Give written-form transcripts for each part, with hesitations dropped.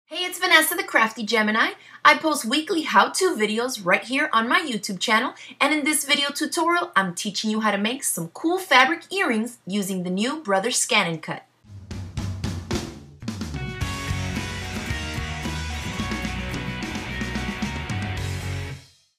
Hey, it's Vanessa the Crafty Gemini. I post weekly how-to videos right here on my YouTube channel, and in this video tutorial, I'm teaching you how to make some cool fabric earrings using the new Brother Scan and Cut.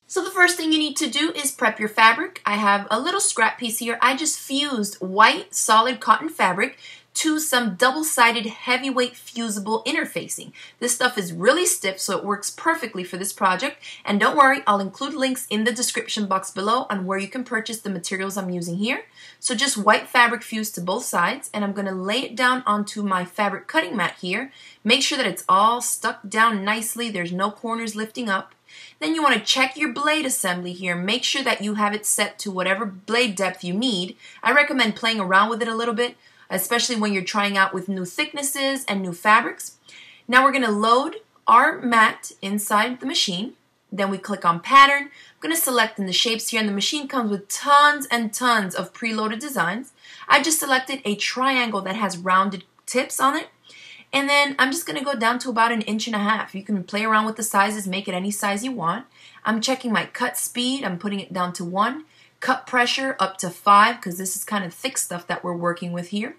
So the first thing you need to do is prep your fabric. I have a little scrap piece here. I just fused white solid cotton fabric to some double-sided heavyweight fusible interfacing. This stuff is really stiff, so it works perfectly for this project. And don't worry, I'll include links in the description box below on where you can purchase the materials I'm using here. So just white fabric fused to both sides, and I'm going to lay it down onto my fabric cutting mat here. Make sure that it's all stuck down nicely. There's no corners lifting up. Then you want to check your blade assembly here. Make sure that you have it set to whatever blade depth you need. I recommend playing around with it a little bit, especially when you're trying out with new thicknesses and new fabrics. Now we're going to load our mat inside the machine. Then we click on pattern. I'm going to select in the shapes here, and the machine comes with tons and tons of preloaded designs. I just selected a triangle that has rounded tips on it. And then I'm just going to go down to about 1.5 inches. You can play around with the sizes, make it any size you want. I'm checking my cut speed. I'm putting it down to 1. Cut pressure up to 5, because this is kind of thick stuff that we're working with here.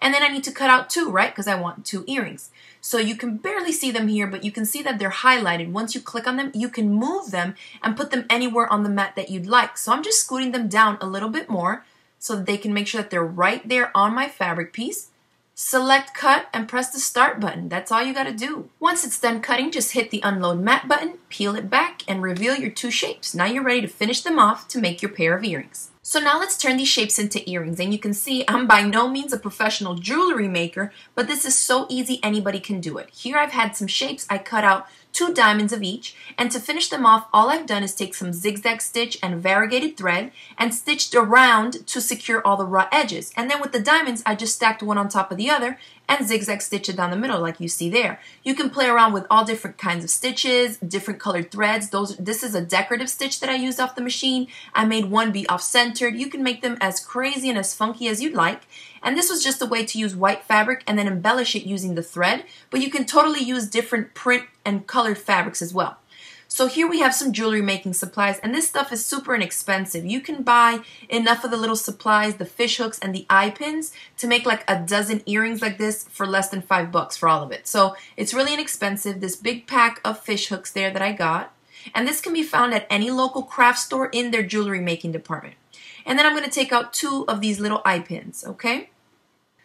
And then I need to cut out 2, right? Because I want 2 earrings. So you can barely see them here, but you can see that they're highlighted. Once you click on them, you can move them and put them anywhere on the mat that you'd like. So I'm just scooting them down a little bit more so that they can make sure that they're right there on my fabric piece. Select cut and press the start button. That's all you got to do. Once it's done cutting, just hit the unload mat button, peel it back, and reveal your 2 shapes. Now you're ready to finish them off to make your pair of earrings. So now let's turn these shapes into earrings, and you can see I'm by no means a professional jewelry maker, but this is so easy anybody can do it. Here I've had some shapes. I cut out 2 diamonds of each, and to finish them off, all I've done is take some zigzag stitch and variegated thread and stitched around to secure all the raw edges. And then with the diamonds, I just stacked one on top of the other and zigzag stitch it down the middle like you see there. You can play around with all different kinds of stitches, different colored threads. This is a decorative stitch that I used off the machine. I made one be off-centered. You can make them as crazy and as funky as you'd like. And this was just a way to use white fabric and then embellish it using the thread, but you can totally use different print and colored fabrics as well. So here we have some jewelry making supplies, and this stuff is super inexpensive. You can buy enough of the little supplies, the fish hooks and the eye pins, to make like a dozen earrings like this for less than $5 for all of it. So it's really inexpensive. This big pack of fish hooks there that I got, and this can be found at any local craft store in their jewelry making department. And then I'm going to take out 2 of these little eye pins, okay?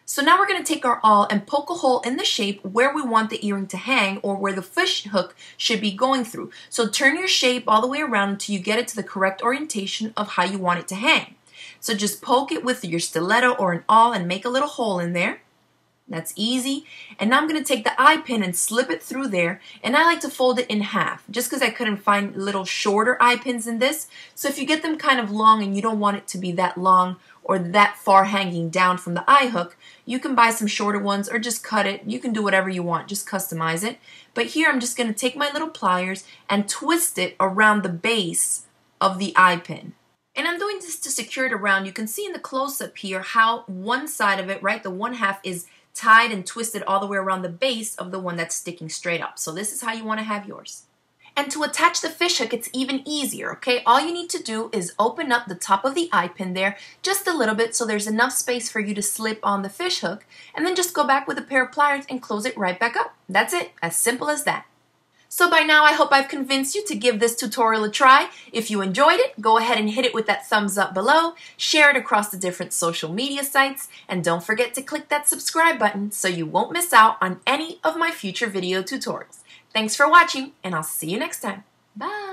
So now we're going to take our awl and poke a hole in the shape where we want the earring to hang, or where the fish hook should be going through. So turn your shape all the way around until you get it to the correct orientation of how you want it to hang. So just poke it with your stiletto or an awl and make a little hole in there. That's easy. And now I'm going to take the eye pin and slip it through there, and I like to fold it in half just because I couldn't find little shorter eye pins in this. So if you get them kind of long and you don't want it to be that long or that far hanging down from the eye hook, you can buy some shorter ones or just cut it. You can do whatever you want, just customize it. But here I'm just going to take my little pliers and twist it around the base of the eye pin. And I'm doing this to secure it around. You can see in the close-up here how one side of it, right, the one half is tied and twisted all the way around the base of the one that's sticking straight up. So this is how you want to have yours. And to attach the fish hook, it's even easier, okay? All you need to do is open up the top of the eye pin there just a little bit so there's enough space for you to slip on the fish hook, and then just go back with a pair of pliers and close it right back up. That's it, as simple as that. So by now, I hope I've convinced you to give this tutorial a try. If you enjoyed it, go ahead and hit it with that thumbs up below, share it across the different social media sites, and don't forget to click that subscribe button so you won't miss out on any of my future video tutorials. Thanks for watching, and I'll see you next time. Bye!